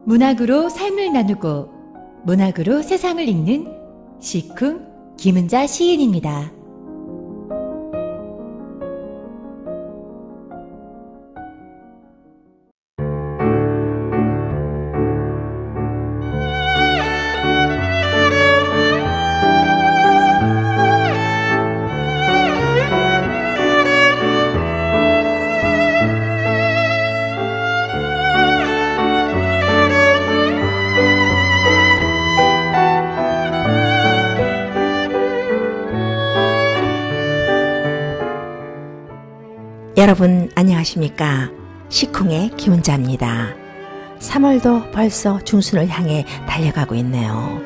문학으로 삶을 나누고 문학으로 세상을 읽는 시쿵 김은자 시인입니다. 여러분 안녕하십니까? 시쿵의 김은자입니다. 3월도 벌써 중순을 향해 달려가고 있네요.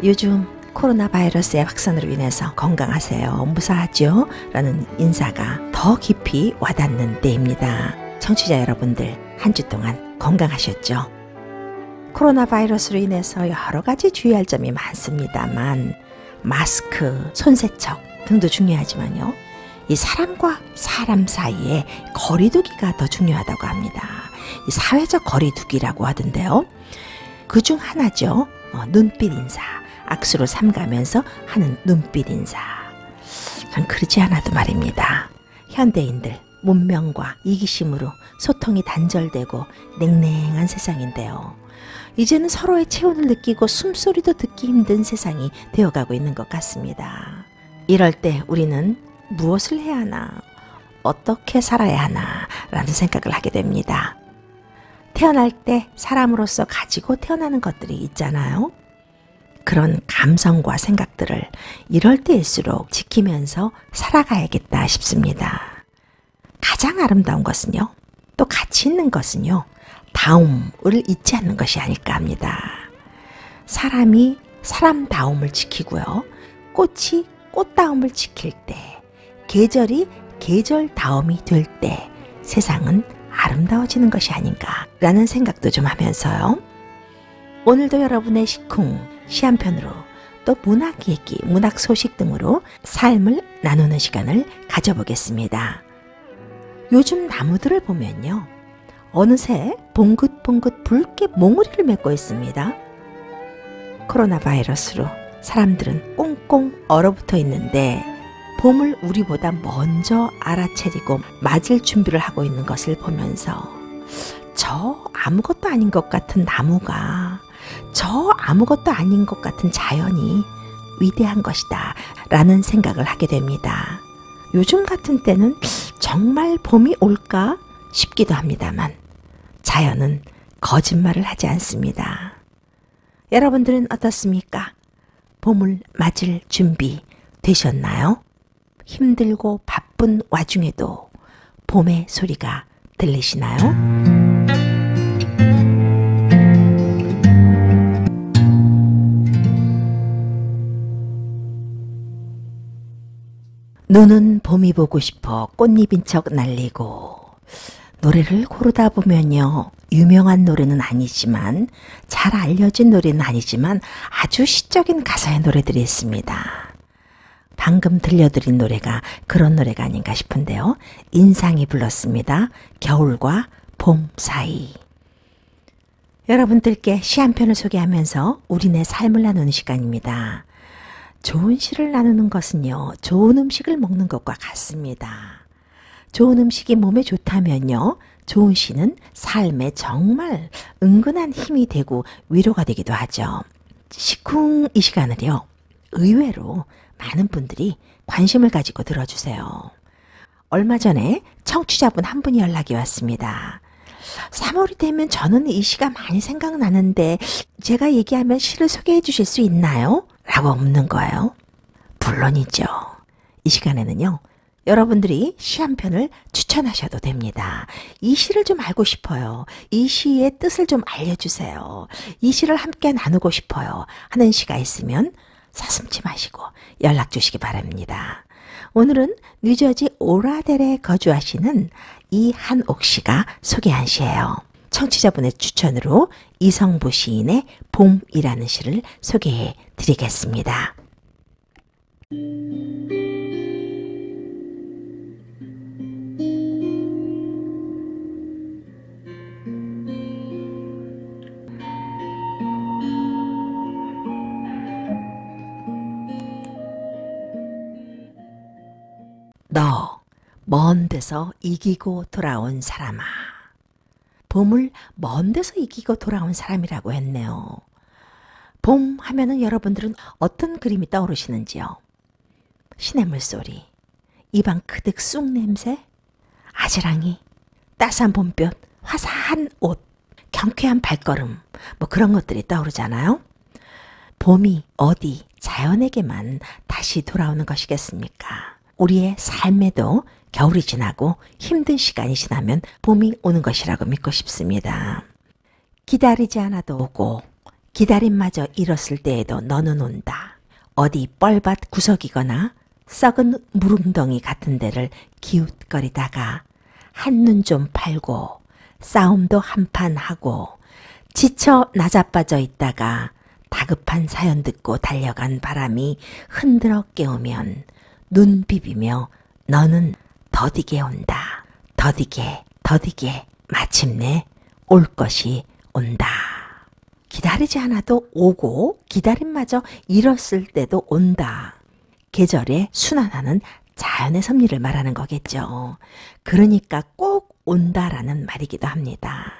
요즘 코로나 바이러스의 확산으로 인해서 건강하세요, 무사하죠? 라는 인사가 더 깊이 와닿는 때입니다. 청취자 여러분들 한 주 동안 건강하셨죠? 코로나 바이러스로 인해서 여러 가지 주의할 점이 많습니다만 마스크, 손세척 등도 중요하지만요. 이 사람과 사람 사이에 거리두기가 더 중요하다고 합니다. 이 사회적 거리두기라고 하던데요. 그중 하나죠. 눈빛 인사. 악수로 삼가면서 하는 눈빛 인사. 전 그러지 않아도 말입니다. 현대인들 문명과 이기심으로 소통이 단절되고 냉랭한 세상인데요. 이제는 서로의 체온을 느끼고 숨소리도 듣기 힘든 세상이 되어가고 있는 것 같습니다. 이럴 때 우리는 무엇을 해야 하나, 어떻게 살아야 하나 라는 생각을 하게 됩니다. 태어날 때 사람으로서 가지고 태어나는 것들이 있잖아요. 그런 감성과 생각들을 이럴 때일수록 지키면서 살아가야겠다 싶습니다. 가장 아름다운 것은요, 또 가치 있는 것은요, 다움을 잊지 않는 것이 아닐까 합니다. 사람이 사람다움을 지키고요, 꽃이 꽃다움을 지킬 때, 계절이 계절다움이 될 때 세상은 아름다워지는 것이 아닌가 라는 생각도 좀 하면서요. 오늘도 여러분의 시쿵, 시 한 편으로 또 문학 얘기, 문학 소식 등으로 삶을 나누는 시간을 가져보겠습니다. 요즘 나무들을 보면요, 어느새 봉긋봉긋 붉게 몽우리를 맺고 있습니다. 코로나 바이러스로 사람들은 꽁꽁 얼어붙어 있는데 봄을 우리보다 먼저 알아채리고 맞을 준비를 하고 있는 것을 보면서 저 아무것도 아닌 것 같은 나무가, 저 아무것도 아닌 것 같은 자연이 위대한 것이다 라는 생각을 하게 됩니다. 요즘 같은 때는 정말 봄이 올까 싶기도 합니다만 자연은 거짓말을 하지 않습니다. 여러분들은 어떻습니까? 봄을 맞을 준비 되셨나요? 힘들고 바쁜 와중에도 봄의 소리가 들리시나요? 눈은 봄이 보고 싶어 꽃잎인 척 날리고, 노래를 고르다 보면요, 유명한 노래는 아니지만 잘 알려진 노래는 아니지만 아주 시적인 가사의 노래들이 있습니다. 방금 들려드린 노래가 그런 노래가 아닌가 싶은데요. 인상이 불렀습니다. 겨울과 봄 사이. 여러분들께 시 한 편을 소개하면서 우리네 삶을 나누는 시간입니다. 좋은 시를 나누는 것은요, 좋은 음식을 먹는 것과 같습니다. 좋은 음식이 몸에 좋다면요, 좋은 시는 삶에 정말 은근한 힘이 되고 위로가 되기도 하죠. 시쿵 이 시간을요, 의외로 많은 분들이 관심을 가지고 들어주세요. 얼마 전에 청취자분 한 분이 연락이 왔습니다. 3월이 되면 저는 이 시가 많이 생각나는데 제가 얘기하면 시를 소개해 주실 수 있나요? 라고 묻는 거예요. 물론이죠. 이 시간에는요, 여러분들이 시 한 편을 추천하셔도 됩니다. 이 시를 좀 알고 싶어요. 이 시의 뜻을 좀 알려주세요. 이 시를 함께 나누고 싶어요 하는 시가 있으면 사슴지 마시고 연락 주시기 바랍니다. 오늘은 뉴저지 오라델에 거주하시는 이한옥 씨가 소개한 시예요. 청취자분의 추천으로 이성부 시인의 봄이라는 시를 소개해 드리겠습니다. 먼 데서 이기고 돌아온 사람아. 봄을 먼 데서 이기고 돌아온 사람이라고 했네요. 봄 하면은 여러분들은 어떤 그림이 떠오르시는지요? 시냇물 소리, 입안 크득 쑥 냄새, 아지랑이, 따스한 봄볕, 화사한 옷, 경쾌한 발걸음, 뭐 그런 것들이 떠오르잖아요. 봄이 어디 자연에게만 다시 돌아오는 것이겠습니까? 우리의 삶에도 겨울이 지나고 힘든 시간이 지나면 봄이 오는 것이라고 믿고 싶습니다. 기다리지 않아도 오고 기다림마저 잃었을 때에도 너는 온다. 어디 뻘밭 구석이거나 썩은 무릉덩이 같은 데를 기웃거리다가 한눈 좀 팔고 싸움도 한판 하고 지쳐 나자빠져 있다가 다급한 사연 듣고 달려간 바람이 흔들어 깨우면 눈 비비며 너는 더디게 온다. 더디게 더디게 마침내 올 것이 온다. 기다리지 않아도 오고 기다림마저 잃었을 때도 온다. 계절의 순환하는 자연의 섭리를 말하는 거겠죠. 그러니까 꼭 온다라는 말이기도 합니다.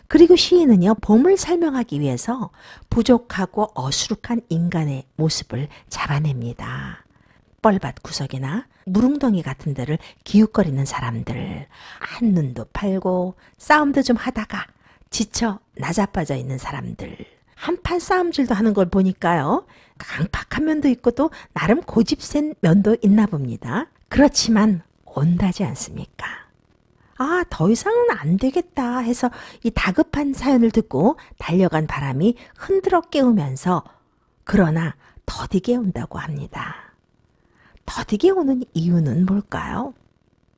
그리고 시인은요, 봄을 설명하기 위해서 부족하고 어수룩한 인간의 모습을 잡아냅니다. 뻘밭 구석이나 무릉덩이 같은 데를 기웃거리는 사람들, 한눈도 팔고 싸움도 좀 하다가 지쳐 나자빠져 있는 사람들, 한판 싸움질도 하는 걸 보니까요, 강팍한 면도 있고 또 나름 고집센 면도 있나 봅니다. 그렇지만 온다지 않습니까? 아, 더 이상은 안 되겠다 해서 이 다급한 사연을 듣고 달려간 바람이 흔들어 깨우면서 그러나 더디게 온다고 합니다. 더디게 오는 이유는 뭘까요?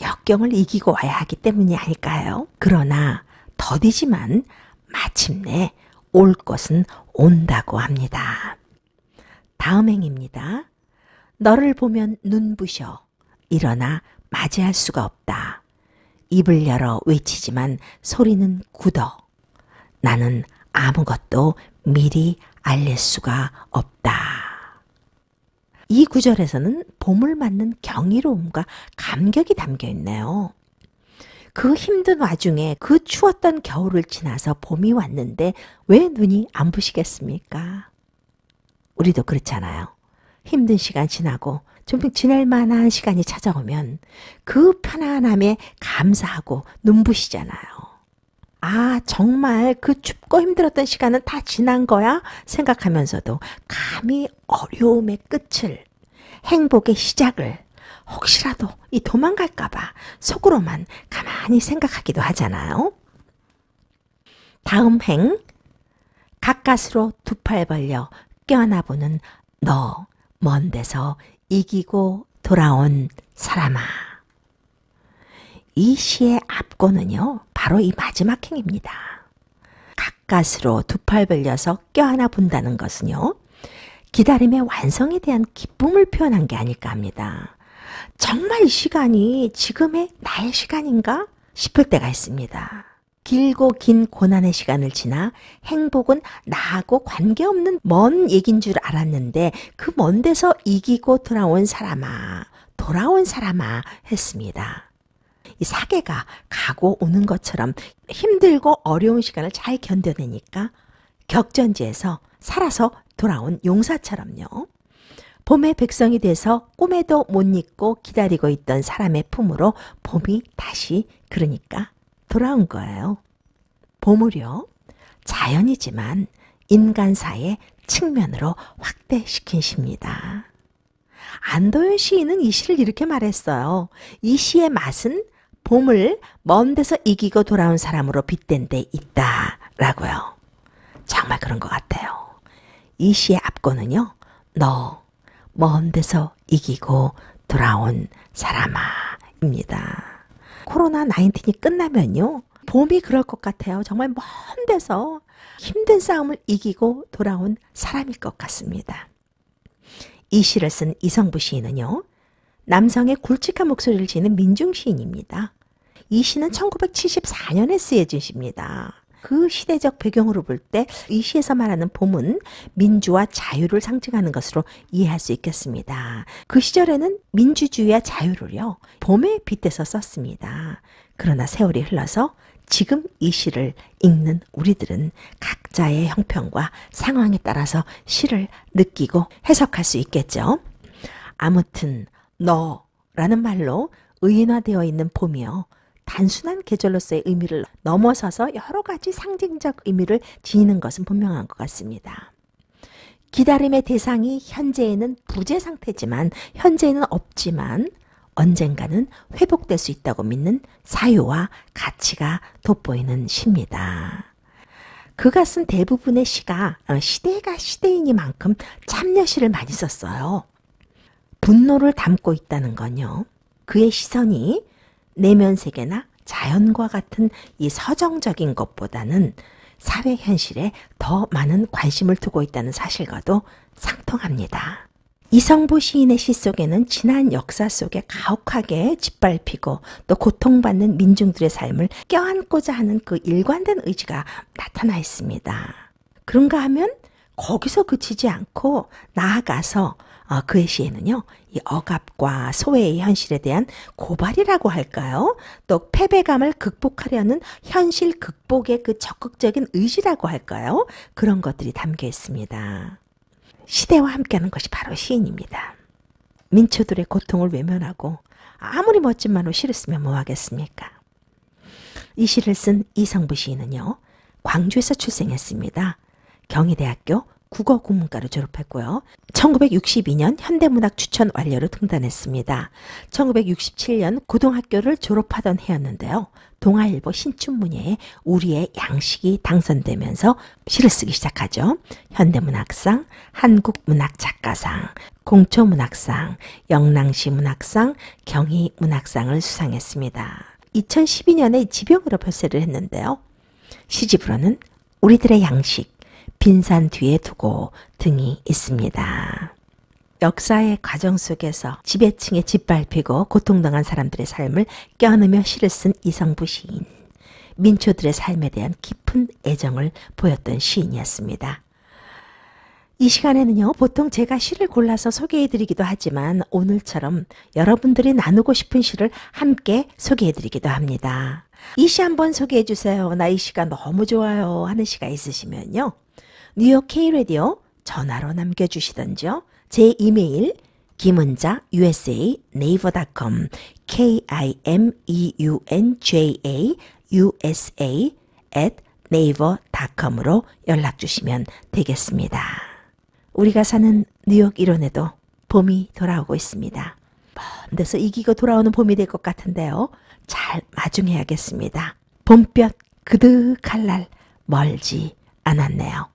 역경을 이기고 와야 하기 때문이 아닐까요? 그러나 더디지만 마침내 올 것은 온다고 합니다. 다음 행입니다. 너를 보면 눈부셔 일어나 맞이할 수가 없다. 입을 열어 외치지만 소리는 굳어. 나는 아무것도 미리 알릴 수가 없다. 이 구절에서는 봄을 맞는 경이로움과 감격이 담겨 있네요. 그 힘든 와중에 그 추웠던 겨울을 지나서 봄이 왔는데 왜 눈이 안 부시겠습니까? 우리도 그렇잖아요. 힘든 시간 지나고 좀 지낼 만한 시간이 찾아오면 그 편안함에 감사하고 눈부시잖아요. 아, 정말 그 춥고 힘들었던 시간은 다 지난 거야? 생각하면서도 감히 어려움의 끝을, 행복의 시작을 혹시라도 이 도망갈까봐 속으로만 가만히 생각하기도 하잖아요. 다음 행, 가까스로 두 팔 벌려 껴안아보는 너, 먼 데서 이기고 돌아온 사람아. 이 시의 앞권은요, 바로 이 마지막 행입니다. 가까스로 두 팔 벌려서 껴안아 본다는 것은요, 기다림의 완성에 대한 기쁨을 표현한 게 아닐까 합니다. 정말 이 시간이 지금의 나의 시간인가 싶을 때가 있습니다. 길고 긴 고난의 시간을 지나 행복은 나하고 관계없는 먼 얘긴 줄 알았는데 그 먼 데서 이기고 돌아온 사람아 했습니다. 이 사계가 가고 오는 것처럼 힘들고 어려운 시간을 잘 견뎌내니까 격전지에서 살아서 돌아온 용사처럼요. 봄의 백성이 돼서 꿈에도 못 잊고 기다리고 있던 사람의 품으로 봄이 다시 그러니까 돌아온 거예요. 봄을요, 자연이지만 인간사의 측면으로 확대시킨 시입니다. 안도현 시인은 이 시를 이렇게 말했어요. 이 시의 맛은 봄을 먼 데서 이기고 돌아온 사람으로 빗댄 데 있다라고요. 정말 그런 것 같아요. 이 시의 앞권은요, 너, 먼 데서 이기고 돌아온 사람아입니다. 코로나19이 끝나면요, 봄이 그럴 것 같아요. 정말 먼 데서 힘든 싸움을 이기고 돌아온 사람일 것 같습니다. 이 시를 쓴 이성부 시인은요, 남성의 굵직한 목소리를 지닌 민중 시인입니다. 이 시는 1974년에 쓰여진 시입니다. 그 시대적 배경으로 볼 때 이 시에서 말하는 봄은 민주와 자유를 상징하는 것으로 이해할 수 있겠습니다. 그 시절에는 민주주의와 자유를요, 봄에 빗대서 썼습니다. 그러나 세월이 흘러서 지금 이 시를 읽는 우리들은 각자의 형편과 상황에 따라서 시를 느끼고 해석할 수 있겠죠. 아무튼 너라는 말로 의인화되어 있는 봄이요, 단순한 계절로서의 의미를 넘어서서 여러 가지 상징적 의미를 지니는 것은 분명한 것 같습니다. 기다림의 대상이 현재에는 부재 상태지만, 현재에는 없지만 언젠가는 회복될 수 있다고 믿는 사유와 가치가 돋보이는 시입니다. 그가 쓴 대부분의 시가 시대가 시대이니만큼 참여시를 많이 썼어요. 분노를 담고 있다는 건요, 그의 시선이 내면 세계나 자연과 같은 이 서정적인 것보다는 사회 현실에 더 많은 관심을 두고 있다는 사실과도 상통합니다. 이성부 시인의 시 속에는 지난 역사 속에 가혹하게 짓밟히고 또 고통받는 민중들의 삶을 껴안고자 하는 그 일관된 의지가 나타나 있습니다. 그런가 하면 거기서 그치지 않고 나아가서 그의 시에는요, 이 억압과 소외의 현실에 대한 고발이라고 할까요? 또 패배감을 극복하려는 현실 극복의 그 적극적인 의지라고 할까요? 그런 것들이 담겨 있습니다. 시대와 함께하는 것이 바로 시인입니다. 민초들의 고통을 외면하고 아무리 멋진 말로 시를 쓰면 뭐하겠습니까? 이 시를 쓴 이성부 시인은요, 광주에서 출생했습니다. 경희대학교 국어국문과를 졸업했고요. 1962년 현대문학 추천 완료로 등단했습니다. 1967년 고등학교를 졸업하던 해였는데요. 동아일보 신춘문예에 우리의 양식이 당선되면서 시를 쓰기 시작하죠. 현대문학상, 한국문학작가상, 공초문학상, 영랑시 문학상, 경희문학상을 수상했습니다. 2012년에 지병으로 별세를 했는데요. 시집으로는 우리들의 양식, 빈산 뒤에 두고 등이 있습니다. 역사의 과정 속에서 지배층에 짓밟히고 고통당한 사람들의 삶을 껴안으며 시를 쓴 이성부 시인. 민초들의 삶에 대한 깊은 애정을 보였던 시인이었습니다. 이 시간에는요, 보통 제가 시를 골라서 소개해드리기도 하지만 오늘처럼 여러분들이 나누고 싶은 시를 함께 소개해드리기도 합니다. 이 시 한번 소개해주세요. 나 이 시가 너무 좋아요 하는 시가 있으시면요, 뉴욕 K-radio 전화로 남겨주시던지요. 제 이메일 김은자 USA naver.com KIMEUNJA USA @naver.com으로 연락 주시면 되겠습니다. 우리가 사는 뉴욕 일원에도 봄이 돌아오고 있습니다. 먼 데서 이기고 돌아오는 봄이 될 것 같은데요. 잘 마중해야겠습니다. 봄볕 그득할 날 멀지 않았네요.